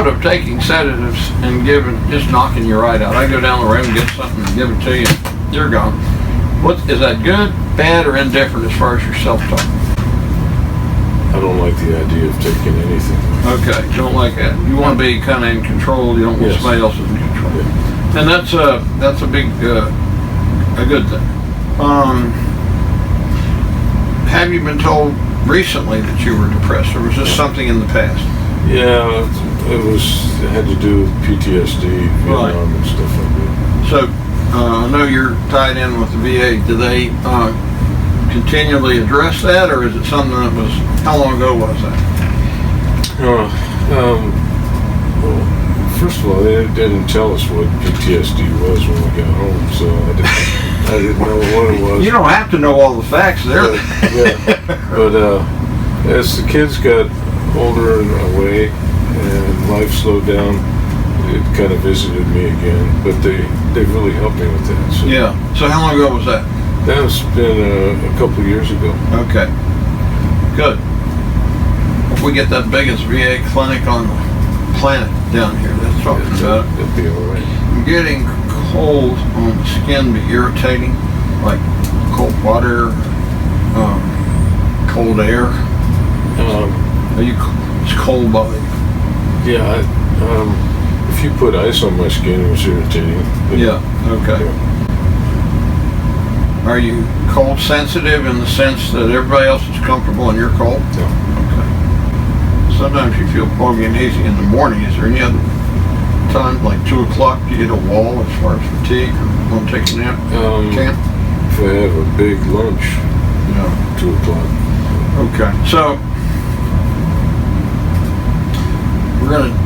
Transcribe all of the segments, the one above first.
thought of taking sedatives and just knocking you right out. I go down the road and get something and give it to you. You're gone. Is that good, bad, or indifferent as far as your self-talk? I don't like the idea of taking anything. Okay, you don't like that. You want to be kind of in control. You don't want somebody else in control. Yeah. And that's a big, a good thing. Have you been told recently that you were depressed, or was this something in the past? Yeah, it had to do with PTSD, Vietnam, and stuff like that. So, I know you're tied in with the VA. Do they continually address that, or is it something that was, how long ago was that? Well, first of all, they didn't tell us what PTSD was when we got home, so I didn't know what it was. You don't have to know all the facts there. But as the kids got older and away and life slowed down, it kind of visited me again. But they really helped me with that. So. Yeah. So how long ago was that? That's been a couple of years ago. Okay. Good. If we get that biggest VA clinic on the planet down here, that's talking about it. It'd be all right. Getting cold on the skin be irritating, like cold water, cold air. It's cold body. Yeah. If you put ice on my skin, it was irritating. Yeah. Okay. Yeah. Are you cold sensitive in the sense that everybody else is comfortable and you're cold? No. Okay. Sometimes you feel foggy and hazy in the morning. Is there any other time, like 2 o'clock, do you hit a wall as far as fatigue or want to take a nap? Camp? If I have a big lunch, 2 o'clock. Okay. So, we're going to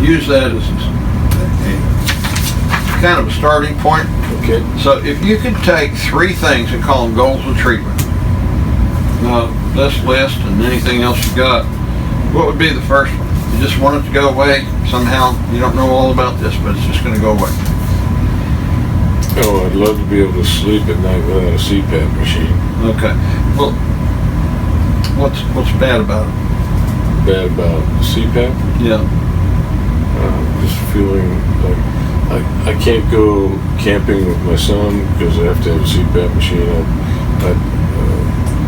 use that as a kind of a starting point. Okay. So if you could take 3 things and call them goals of treatment, this list and anything else you got, what would be the first one? You just want it to go away somehow. You don't know all about this, but it's just going to go away. Oh, I'd love to be able to sleep at night without a CPAP machine. Okay. Well, what's bad about it? Bad about CPAP? Yeah. Just feeling like I can't go camping with my son because I have to have a CPAP machine.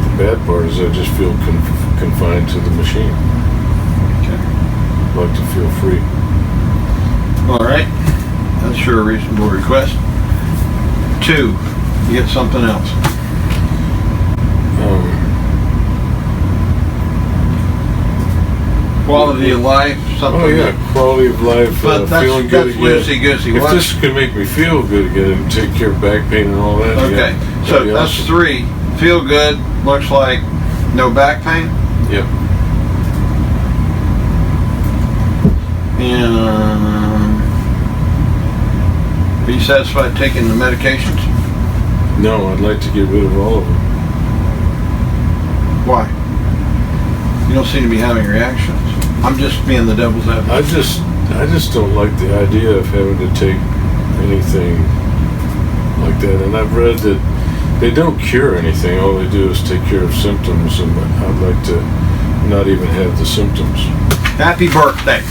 The bad part is I just feel confined to the machine. Okay. I'd like to feel free. All right. That's sure a reasonable request. 2, you get something else. Quality of life, something. Oh yeah, quality of life, but feeling good again. Loosey-goosey. If this can make me feel good again and take care of back pain and all that. Okay, yeah, so that's awesome. 3. Feel good, looks like no back pain. Yep. And are you satisfied taking the medications? No, I'd like to get rid of all of them. Why? You don't seem to be having reactions. I'm just being the devil's advocate. I just don't like the idea of having to take anything like that. And I've read that they don't cure anything. All they do is take care of symptoms, and I'd like to not even have the symptoms. Happy birthday.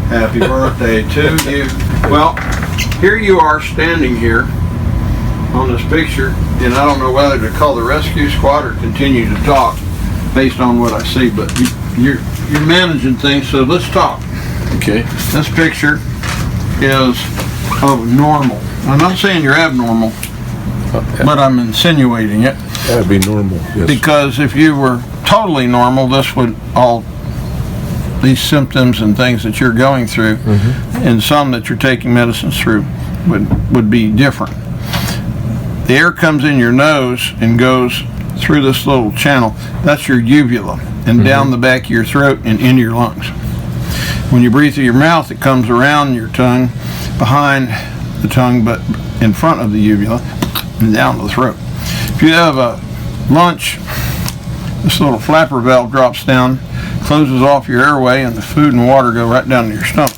Happy birthday to you. Well, here you are standing here on this picture, and I don't know whether to call the rescue squad or continue to talk based on what I see, but you're managing things, so let's talk. Okay. This picture is of normal. I'm not saying you're abnormal, but I'm insinuating it. That'd be normal, yes. Because if you were totally normal, these symptoms and things that you're going through, and some that you're taking medicines through, would be different. The air comes in your nose and goes through this little channel. That's your uvula, and down the back of your throat and into your lungs. When you breathe through your mouth, it comes around your tongue, behind the tongue, but in front of the uvula, and down to the throat. If you have a lunch, this little flapper valve drops down, closes off your airway, and the food and water go right down to your stomach.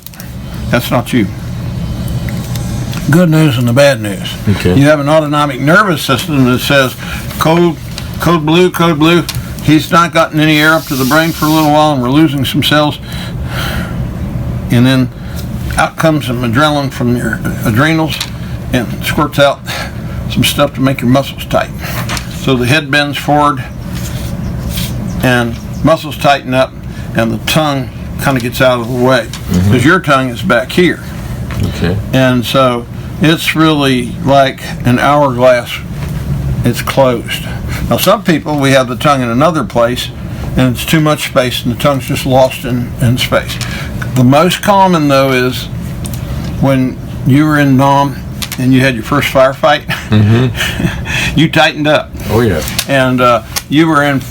That's not you. Good news and the bad news. Okay. You have an autonomic nervous system that says code blue. He's not gotten any air up to the brain for a little while, and we're losing some cells. and then out comes some adrenaline from your adrenals and squirts out some stuff to make your muscles tight. So the head bends forward and muscles tighten up, and the tongue kind of gets out of the way, because your tongue is back here. Okay. And so it's really like an hourglass. It's closed. Now some people, we have the tongue in another place, and it's too much space, and the tongue's just lost in space. The most common, though, is when you were in Nam and you had your first firefight, you tightened up. Oh, yeah. And you were in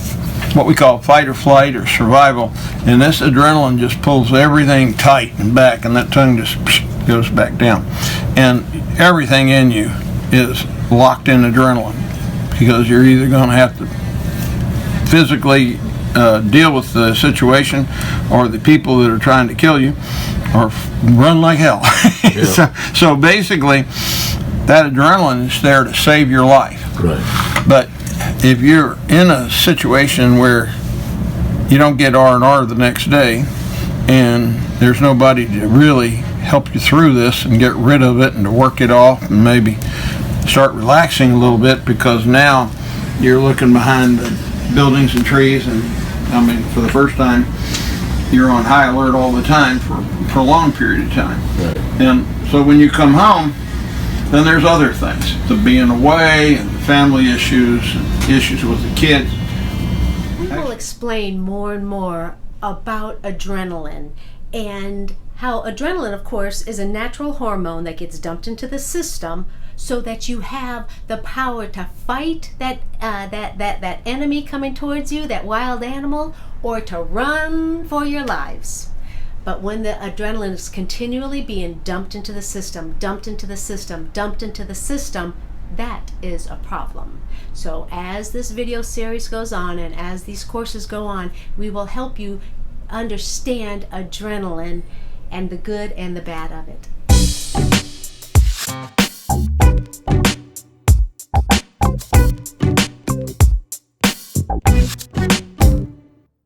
what we call fight or flight or survival, and this adrenaline just pulls everything tight and back, and that tongue just goes back down. And everything in you is locked in adrenaline, because you're either going to have to physically deal with the situation, or the people that are trying to kill you, or run like hell. Yeah. So basically, that adrenaline is there to save your life. Right. But if you're in a situation where you don't get R&R the next day, and there's nobody to really help you through this and get rid of it and to work it off and maybe start relaxing a little bit, because now you're looking behind the buildings and trees, and I mean, for the first time, you're on high alert all the time for a prolonged period of time. Right. And so when you come home, then there's other things, the being away and the family issues and issues with the kids. We will explain more and more about adrenaline, and how adrenaline, of course, is a natural hormone that gets dumped into the system so that you have the power to fight that enemy coming towards you, that wild animal, or to run for your lives. But when the adrenaline is continually being dumped into the system, dumped into the system, dumped into the system, that is a problem. So as this video series goes on, and as these courses go on, we will help you understand adrenaline and the good and the bad of it.